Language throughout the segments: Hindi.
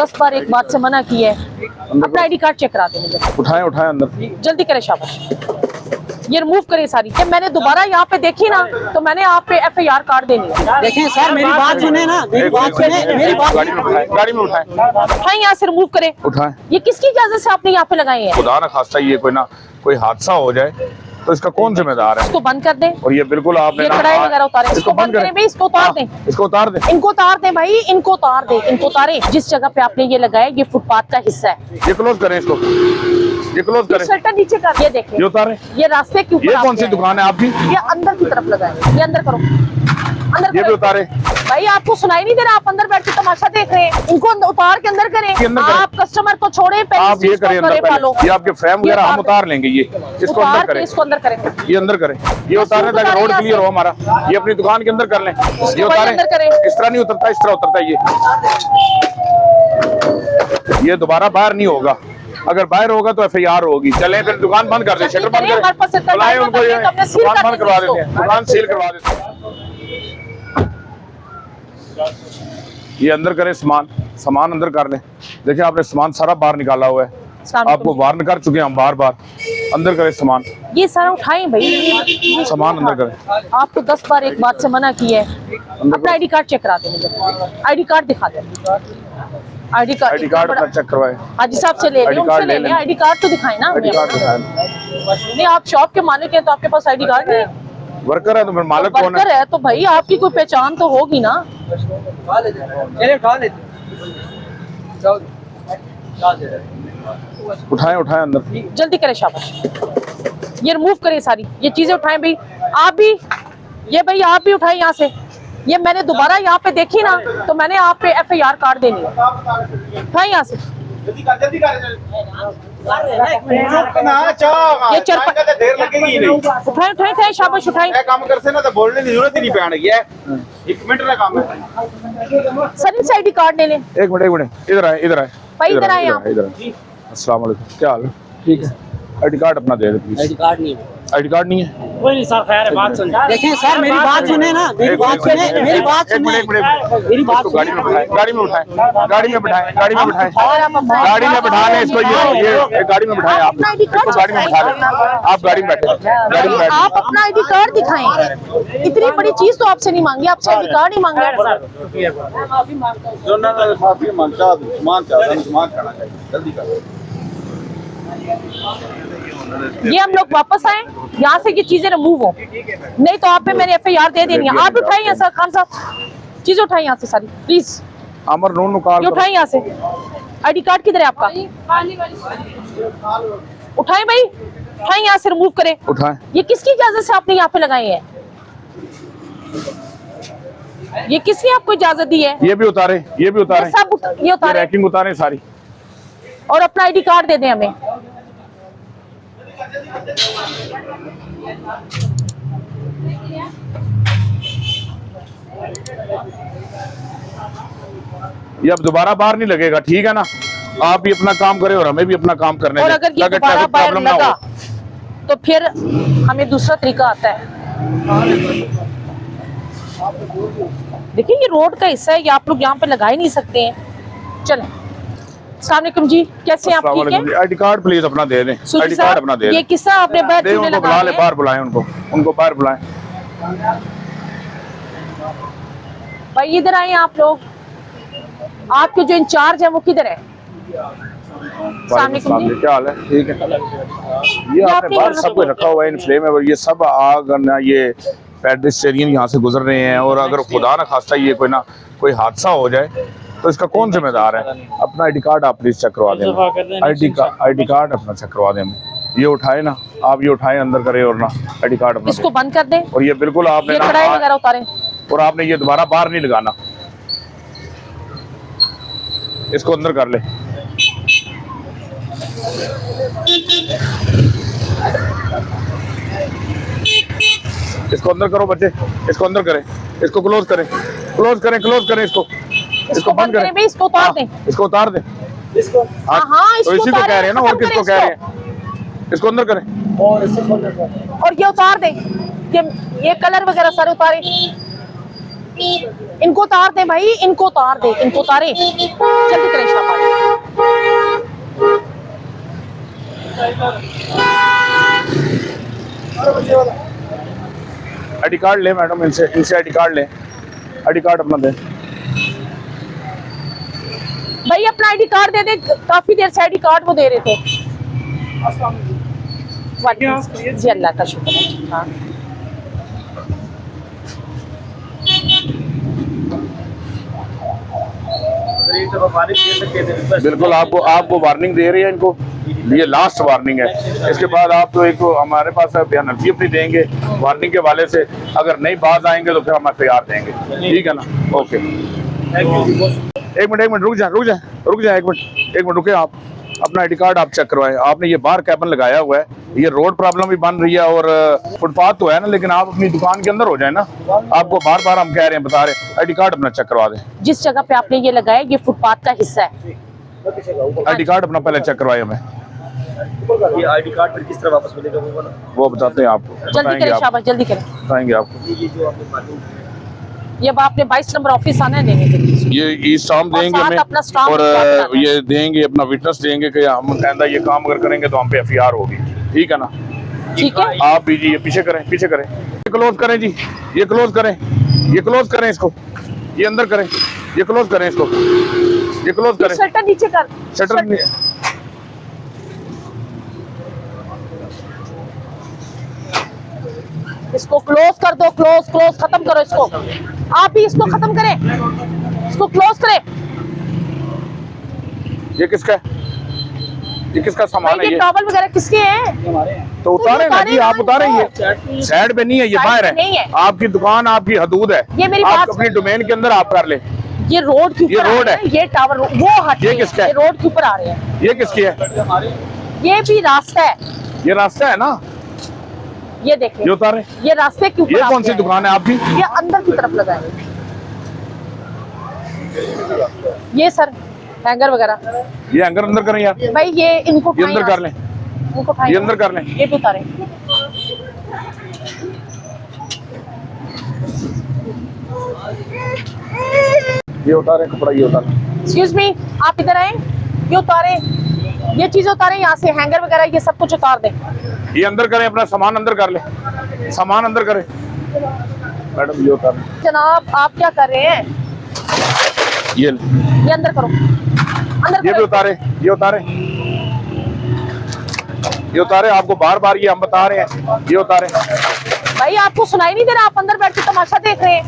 10 बार एक बात से मना की है। अपना आईडी कार्ड चेक करा दे मुझे। उठाएं उठाएं अंदर जल्दी करें, शाबाश। ये रिमूव करें सारी। जब मैंने दोबारा यहाँ पे देखी ना तो मैंने आप पे FIR कार्ड देनी है। देखें सर, मेरी बात सुने ना, मेरी बात सुने, मेरी बात गाड़ी में उठाएं उठाएं, यहाँ से रिमूव करें। उठाएं। ये किसकी इजाजत से आपने यहाँ पे लगाए हैं? खुदा ना खास्ता ये कोई हादसा हो जाए तो इसका कौन जिम्मेदार है? इसको बंद कर दें। और ये बिल्कुल आपने ये कढ़ाई वगैरह उतारें। इसको बंद करें भाई, इसको उतार दें। इसको उतार दें। इनको उतार दें भाई, इनको उतार दें, इनको उतारें। जिस जगह पे आपने ये लगाया ये फुटपाथ का हिस्सा है। ये क्लोज करें इसको, ये क्लोज करें। शटर नीचे कर, ये देखें, ये उतारें। ये रास्ते के ऊपर ये कौन सी दुकान है आपकी? ये अंदर की तरफ लगाए। ये अंदर करो, अंदर ये भी उतारे। भाई आपको सुनाई नहीं दे रहा? आप अंदर बैठ के तमाशा देख रहे हैं। इनको उतार के अंदर करें। आप कस्टमर को छोड़े, आप ये करें अंदर पहले। ये आपके फ्रेम वगैरह हम उतार लेंगे। ये इसको अंदर करें, इसको अंदर करें, ये अंदर करें, ये उतारें ताकि रोड क्लियर हो हमारा। ये अपनी दुकान के अंदर कर लें। ये उतारें, इस तरह नहीं उतरता, इस तरह उतरता ये दोबारा बाहर नहीं होगा। अगर बाहर होगा तो FIR होगी। चलें फिर दुकान बंद कर दें, शटर बंद करें, बुलाएं उनको, दुकान बंद करवा देते हैं, दुकान सील करवा देते हैं। ये अंदर करें, सामान अंदर कर लें। देखिए आपने सामान सारा बाहर निकाला हुआ है, आपको वार्न कर चुके हैं हम बार बार। अंदर करें सामान, ये सारा उठाएं भाई, सामान अंदर करें। आपको 10 बार एक बात से मना की है। अपना आईडी कार्ड चेक करा दे मुझे। आईडी कार्ड दिखा दे। आईडी कार्ड अपना चेक करवाएं। हाजी साहब से ले लें, उनसे ले लें। आईडी कार्ड तो दिखाएं ना। नहीं, आप शॉप के मालिक हैं तो आपके पास आईडी कार्ड नहीं है। वर्कर है तो फिर मालिक कौन है? वर्कर है तो भाई आपकी कोई पहचान तो होगी ना। उठाएं उठाएं अंदर। जल्दी करें, शाबाश। ये रिमूव करें सारी, ये चीजें उठाएं भाई। आप भी, ये भाई आप भी उठाएं यहाँ से। ये मैंने दोबारा यहाँ पे देखी ना तो मैंने आप पे FIR कार्ड देनी है। उठाएं यहाँ से। ये देर लगेगी नहीं। उठाएं उठाएं उठाएं, शाबाश उठाएं। काम करते ना तो बोलने की जरूरत ही नहीं पैनी है। 1 मिनट का काम है। सर इनसे आईडी कार्ड ले लें। एक मिनट, इधर आए भाई इधर आए आप। अस्सलाम वालेकुम, क्या हाल है? ठीक है, आईडी कार्ड अपना दे दे प्लीज। आईडी कार्ड नहीं है। आईडी कार्ड नहीं है? कोई नहीं सर, खैर है, बात सुन। देखें सर, मेरी बात सुने ना, मेरी बात सुने, मेरी बात सुने, मेरी बात सुने। गाड़ी में उठाएं, गाड़ी में बिठाएं, गाड़ी में बिठाएं, गाड़ी में बिठा लें इसको। ये गाड़ी में बिठाएं आप, इसको गाड़ी में बिठा लें। आप गाड़ी में बैठे, गाड़ी में बैठे। आप अपना आईडी कार्ड दिखाएं। इतनी बड़ी चीज तो आपसे नहीं मांगी, आपसे आईडी कार्ड ही मांगा। जल्दी करो। ये हम लोग वापस आए, यहाँ से ये चीजें रिमूव हो, नहीं तो आप पे मैंने FIR दे देनी है। आप उठाइए यहाँ से, खान साहब चीजें उठाइए यहाँ से सारी प्लीज। अमर नून निकाल, ये उठाइए यहाँ से। आईडी कार्ड किधर है आपका? उठाएं भाई, उठाएं यहाँ से, रिमूव करें। उठाएं। ये किसकी इजाजत से आपने यहाँ पे लगाए हैं? ये किसने आपको इजाजत दी है? ये भी उतारे, ये भी उतारे, सब ये उतारे, रैकिंग उतारे सारी। और अपना आईडी कार्ड दे दें हमें। ये अब दोबारा बाहर नहीं लगेगा, ठीक है ना? आप भी अपना काम करें और हमें भी अपना काम करने और दें, अगर ये दोबारा बाहर लगा तो फिर हमें दूसरा तरीका आता है। देखिए ये रोड का हिस्सा है, ये आप लोग यहाँ पे लगा ही नहीं सकते हैं। चलें, अस्सलाम वालेकुम जी, कैसे हैं आप? ठीक है? आईडी कार्ड प्लीज अपना दे दें, आईडी कार्ड अपना दे दें। ये किस्सा आपने बाहर क्यों उनको लगा बुला ले, बाहर बुलाएं उनको बाहर बुलाएं। भाई इधर आए आप लोग, आपके जो इंचार्ज है वो किधर है? क्या हाल है? ठीक है। ये आपने बाहर सब कुछ रखा हुआ है, इनफ्लेम है, ये सब आग ना, ये पेडेस्ट्रियन यहाँ से गुजर रहे हैं। और अगर खुदा ना खास्ता ये कोई हादसा हो जाए तो इसका कौन जिम्मेदार है? अपना आईडी कार्ड आप प्लीज चेक करवा दें। आईडी कार्ड अपना चेक करवा दें। ये उठाए ना आप, ये उठाए अंदर करें और ना आईडी कार्ड अपना। इसको बंद कर दें। और ये बिल्कुल आपने कढ़ाई वगैरह उतारें। और आपने ये दोबारा बाहर नहीं लगाना, इसको अंदर कर ले। इसको अंदर करो बच्चे, इसको अंदर करें, इसको क्लोज करें इसको बंद करें। इसको उतार दें, इसको उतार दें। हाँ, तो इसी को कह रहे हैं ना, और किसको कह रहे हैं? इसको अंदर करें और ये उतार दें। ये कलर वगैरह सारे उतारे। इनको उतार दे भाई, इनको उतार दे, इनको उतारे, जल्दी करें शाबाश। आईडी कार्ड ले मैडम, इनसे आईडी कार्ड ले, आईडी कार्ड अपना दे। भाई अपना आईडी कार्ड दे दे, काफी देर से आईडी कार्ड वो दे रहे थे। जी अल्लाह का शुक्र है। हाँ बिल्कुल, आपको वार्निंग दे रही है इनको, ये लास्ट वार्निंग है। इसके बाद आप तो एक हमारे पास बयान अर्जी अपनी देंगे वार्निंग के वाले से, अगर नहीं बाज आएंगे तो फिर हम FIR देंगे, ठीक है ना? ओके, एक मिनट रुक जाए, एक मिनट रुके आप। अपना आईडी कार्ड आप चेक करवाएं। आपने ये बाहर कैबन लगाया हुआ है, ये रोड प्रॉब्लम भी बन रही है और फुटपाथ तो है ना, लेकिन आप अपनी दुकान के अंदर हो जाए ना। आपको बार बार हम कह रहे हैं, बता रहे हैं, आईडी कार्ड अपना चेक करवा दें। जिस जगह पे आपने ये लगाया ये फुटपाथ का हिस्सा है। आईडी कार्ड अपना पहले चेक करवाए हमें। ये आईडी कार्ड फिर किस तरह वापस मिलेगा वो बताते हैं आपको, जल्दी करें शाबाश, जल्दी करें। बताएंगे आपको। ये जो आपने ये आपने 22 नंबर ऑफिस आना है देने के लिए। ये स्टाम्प और देंगे साथ हमें अपना स्टाम्प और साथ लाना है। ये देंगे, अपना विटनेस देंगे कि हम कहता ये काम अगर करेंगे तो हम पे FIR होगी, ठीक है ना? ठीक है, आप भी जी ये पीछे करें, ये क्लोज करें जी, ये क्लोज करें इसको, ये अंदर करें, ये क्लोज करें इसको, ये क्लोज करें, शटर नीचे कर, शटर इसको क्लोज कर दो, क्लोज खत्म करो इसको। आप भी इसको खत्म करें, इसको क्लोज करें। ये किसका है? ये किसका सामान है? ये ये टॉवल वगैरह किसके हैं? तो उतारे ना जी, आप उतारे। ये साइड पे नहीं है, ये बाहर नहीं है। है। आपकी दुकान, आपकी हदूद है, ये मेरी आप बात अपनी डोमेन के अंदर आप कर ले। ये रोड के ऊपर ये रोड आ रहे हैं, ये टावर वो हट ये किसका है? रोड के ऊपर आ रहे हैं। ये किसकी है? ये भी रास्ता है, ये रास्ता है ना, ये देखिए, ये उतारे। ये रास्ते के ऊपर ये आ कौन सी गया है। दुकान है आपकी? ये अंदर की तरफ लगा है। ये सर हैंगर वगैरह, ये हैंगर अंदर करें यार, भाई ये इनको ये अंदर कर लें, इनको उठाएं। ये अंदर कर लें। ये भी उतारें। ये उतारे कपड़ा, ये उतारे। एक्सक्यूज मी, आप इधर आए, ये उतारे, ये चीजें उतारे यहाँ से, हैंगर वगैरह ये सब कुछ उतार दें। ये अंदर करें, अपना सामान अंदर कर ले, सामान अंदर करें मैडम, ये उतारें। जनाब आप क्या कर रहे हैं? ये अंदर करो, अंदर ये भी करो। उतारे, ये उतारे, ये उतारे। आपको बार बार ये हम बता रहे हैं, ये उतारे। भाई आपको सुनाई नहीं दे रहा? आप अंदर बैठ के तमाशा देख रहे हैं।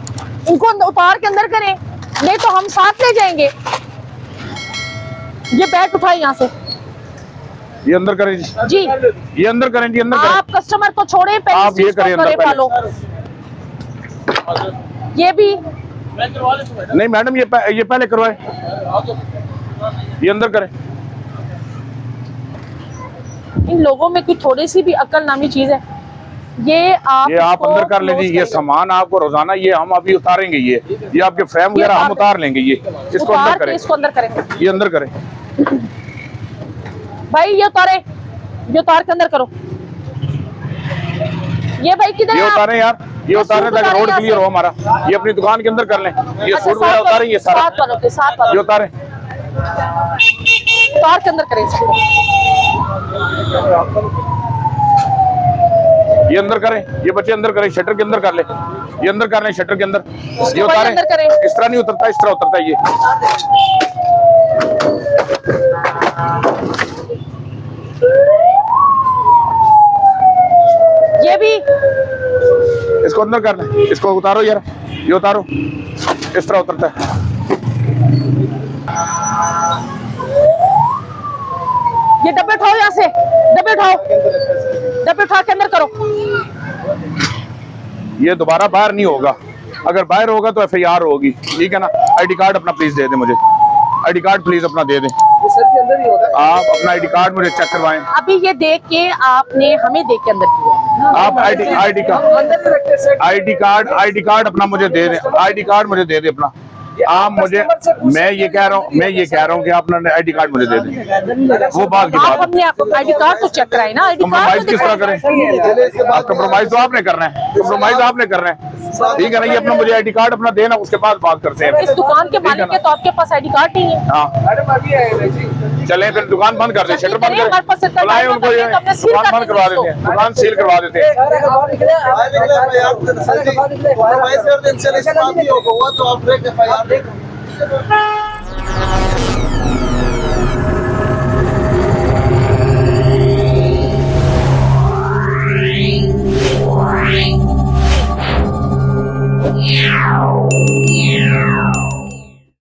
इनको उतार के अंदर करें, नहीं तो हम साथ ले जाएंगे। ये बैग उठाए यहाँ से। ये अंदर करें जी, जी ये अंदर करें जी, अंदर करें। आप कस्टमर को छोड़े, पहले आप ये करें अंदर फॉलो। ये भी नहीं मैडम, ये पहले करवाए, ये अंदर करें। इन लोगों में कोई थोड़ी सी भी अक्ल नामी चीज है। ये आप अंदर कर लें जी। ये सामान आपको रोजाना ये हम अभी उतारेंगे, ये आपके फ्रेम वगैरह हम उतार लेंगे। ये इसको अंदर करें, इसको अंदर करें, ये अंदर करें भाई। ये उतारे, ये उतार के अंदर करो। ये भाई किधर ये है? उतारें यार, ये उतारें ताकि रोड क्लियर हो हमारा। ये अपनी दुकान के अंदर कर लें। ये सूट वगैरह उतारें, ये सारा साथ ये उतारें, उतार के अंदर करें इसको। ये अंदर करें, ये बच्चे अंदर करें, शटर के अंदर कर ले, ये अंदर कर लें, शटर के अंदर। ये उतारें, अंदर करें। इस तरह नहीं उतरता, इस तरह उतरता है ये भी इसको अंदर कर लें, इसको उतारो यार, ये उतारो, इस तरह उतरता है। ये डब्बे उठाओ, यहाँ से डब्बे उठाओ, डब्बे उठा के अंदर करो। ये दोबारा बाहर नहीं होगा, अगर बाहर होगा तो FIR होगी, ठीक है ना? आईडी कार्ड अपना प्लीज दे दें मुझे, आईडी कार्ड प्लीज अपना दे दें। आप अपना आईडी कार्ड मुझे चेक करवाएं। अभी ये देख के आपने हमें देख के अंदर किया। आप आईडी कार्ड अपना मुझे दे दें, आईडी कार्ड मुझे दे दे अपना, आप मुझे मैं ये कह रहा हूँ कि आप आईडी कार्ड मुझे दे दें, वो बात की आप बात हमने आपको आईडी कार्ड तो चेक कराए ना, आईडी कंप्रोमाइज कार्ड किस तरह करें? आप कंप्रोमाइज तो आपने करना है, कंप्रोमाइज आपने करना है, ठीक है ना? ये अपना मुझे आईडी कार्ड अपना देना, उसके बाद बात करते हैं। इस दुकान के मालिक के तो आपके पास आईडी कार्ड नहीं है। हाँ चले फिर दुकान बंद कर दे, शटर बंद हमारे पास करें, सरकार बुलाएं उनको, ये तो हमने सील दुकान कर बंद करवा देते हैं, दुकान सील करवा देते हैं। तो आप